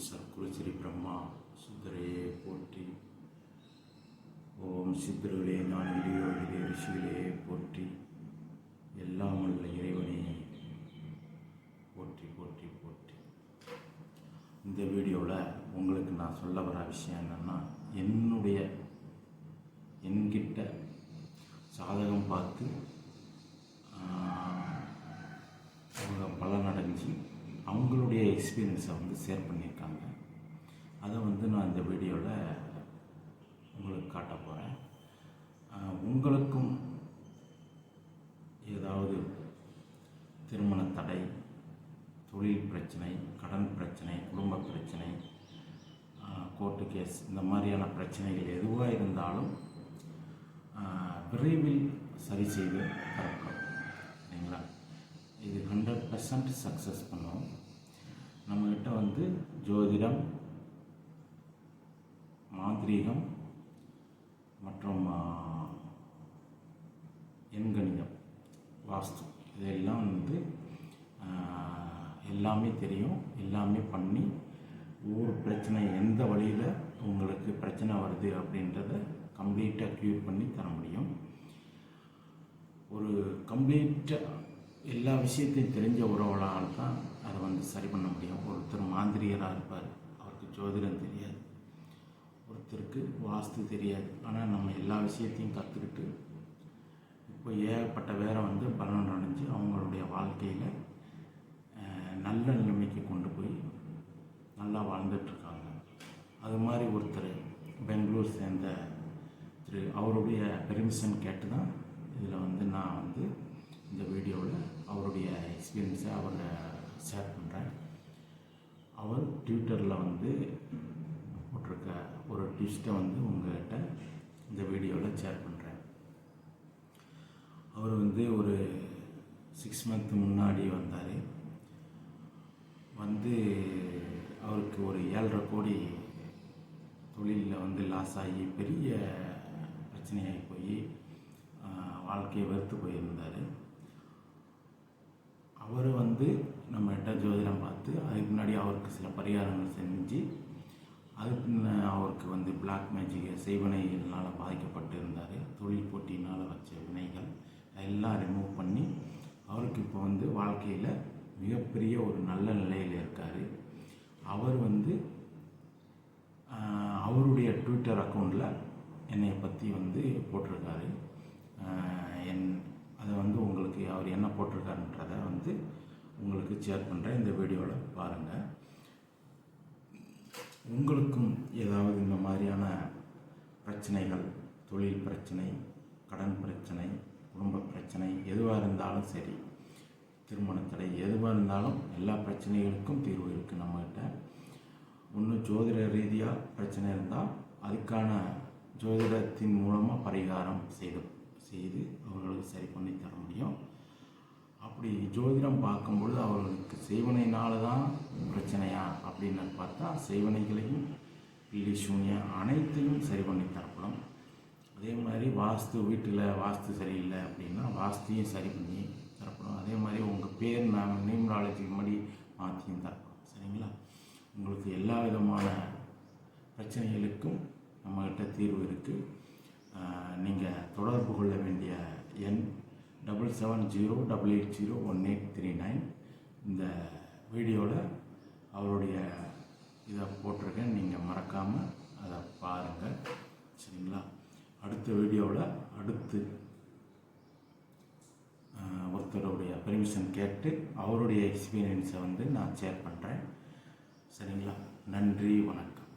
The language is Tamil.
சத்குரு ஸ்ரீ பிரம்மா சுந்தரே போற்றி. ஓம் சித்தர்களே, ஞானிகளே, யோகிகளே, ரிஷிகளே போற்றி. எல்லாம் உள்ள இறைவனே போற்றி போற்றி போற்றி. இந்த வீடியோவில் உங்களுக்கு நான் சொல்ல வர விஷயம் என்னென்னா, என்கிட்ட சாதகம் பார்த்து அவங்க பலனடைஞ்சு அவங்களுடைய எக்ஸ்பீரியன்ஸை ஷேர் பண்ணியிருக்காங்க. அதை நான் இந்த வீடியோவில் உங்களுக்கு காட்ட போகிறேன். உங்களுக்கும் ஏதாவது திருமண தடை, தொழில் பிரச்சனை, கடன் பிரச்சனை, குடும்ப பிரச்சனை, கோர்ட்டு கேஸ், இந்த மாதிரியான பிரச்சனைகள் எதுவாக இருந்தாலும் விரைவில் சரி செய்து தரப்படும். சரிங்களா? இது 100% சக்ஸஸ் பண்ணும். நம்மக்கிட்ட ஜோதிடம், மாந்திரீகம் மற்றும் எண்கணிதம், வாஸ்து, இதெல்லாம் எல்லாமே தெரியும். எல்லாமே பண்ணி ஒவ்வொரு பிரச்சனை எந்த வழியில் உங்களுக்கு பிரச்சனை வருது அப்படின்றத கம்ப்ளீட்டாக க்யூர் பண்ணி தர முடியும். ஒரு கம்ப்ளீட்டாக எல்லா விஷயத்தையும் தெரிஞ்ச உறவுகளால் தான் அதை சரி பண்ண முடியும். ஒருத்தர் மாந்திரியராக இருப்பார், அவருக்கு ஜோதிடம் தெரியாது. ஒருத்தருக்கு வாஸ்து தெரியாது. ஆனால் நம்ம எல்லா விஷயத்தையும் கற்றுக்கிட்டு இப்போ ஏகப்பட்ட பேரை பலன் அடைஞ்சு அவங்களுடைய வாழ்க்கையில் நல்ல நிலைமைக்கு கொண்டு போய் நல்லா வாழ்ந்துட்டுருக்காங்க. அது மாதிரி ஒருத்தர் பெங்களூர் சேர்ந்த அவருடைய பெர்மிஷன் கேட்டு தான் இதில் நான் இந்த வீடியோவில் அவருடைய எக்ஸ்பீரியன்ஸை அவரை ஷேர் பண்ணுறேன். அவர் ட்விட்டரில் போட்டிருக்க ஒரு ட்விஸ்ட்டை உங்கள்கிட்ட இந்த வீடியோவில் ஷேர் பண்ணுறேன். அவர் ஒரு 6 months முன்னாடி வந்தார். அவருக்கு ஒரு 7.5 கோடி தொழிலில் லாஸ் ஆகி பெரிய பிரச்சனையாகி போய் வாழ்க்கையை வெறுத்து போயிருந்தார். அவர் நம்மகிட்ட ஜோதிடம் பார்த்து அதுக்கு முன்னாடி அவருக்கு சில பரிகாரங்கள் செஞ்சு அதுக்கு அவருக்கு பிளாக் மேஜிக் செய்வினைகள்னால் பாதிக்கப்பட்டு இருந்தார். தொழில் போட்டினால் வச்ச வினைகள் எல்லாம் ரிமூவ் பண்ணி அவருக்கு இப்போ வாழ்க்கையில் மிகப்பெரிய ஒரு நல்ல நிலையில் இருக்கார். அவர் அவருடைய ட்விட்டர் அக்கௌண்ட்டில் என்னை பற்றி போட்டிருக்காரு. அதை உங்களுக்கு அவர் என்ன போட்டிருக்காருன்றதை உங்களுக்கு ஷேர் பண்ணுறேன். இந்த வீடியோவில் பாருங்கள். உங்களுக்கும் ஏதாவது இந்த மாதிரியான பிரச்சனைகள், தொழில் பிரச்சனை, கடன் பிரச்சனை, குடும்ப பிரச்சனை எதுவாக இருந்தாலும் சரி, திருமண தடை எதுவாக இருந்தாலும் எல்லா பிரச்சனைகளுக்கும் தீர்வு இருக்குது நம்மகிட்ட. ஒன்று ஜோதிட ரீதியாக பிரச்சனை இருந்தால் அதுக்கான ஜோதிடத்தின் மூலமாக பரிகாரம் செய்து அவர்களுக்கு சரி பண்ணி தர முடியும். அப்படி ஜோதிடம் பார்க்கும்பொழுது அவர்களுக்கு செய்வனையினால தான் பிரச்சனையா அப்படின்னு பார்த்தா செய்வனைகளையும் பில்லி சூன்யம் அனைத்தையும் சரி பண்ணி தரப்படும். அதே மாதிரி வாஸ்து, வீட்டில் வாஸ்து சரியில்லை அப்படின்னா வாஸ்தையும் சரி பண்ணி தரப்படும். அதே மாதிரி உங்கள் பேர் நியூமராலஜிக்கு முன்னாடி மாற்றியும் தரப்படும். சரிங்களா? உங்களுக்கு எல்லா விதமான பிரச்சனைகளுக்கும் நம்மகிட்ட தீர்வு இருக்குது. நீங்கள் தொடர்பு கொள்ள வேண்டிய எண் 7708801839. இந்த வீடியோவில் அவருடைய இதை போட்டிருக்கேன், நீங்கள் மறக்காமல் அதை பாருங்கள். சரிங்களா? அடுத்த வீடியோவில் ஒருத்தருடைய பெர்மிஷன் கேட்டு அவருடைய எக்ஸ்பீரியன்ஸை நான் ஷேர் பண்ணுறேன். சரிங்களா? நன்றி, வணக்கம்.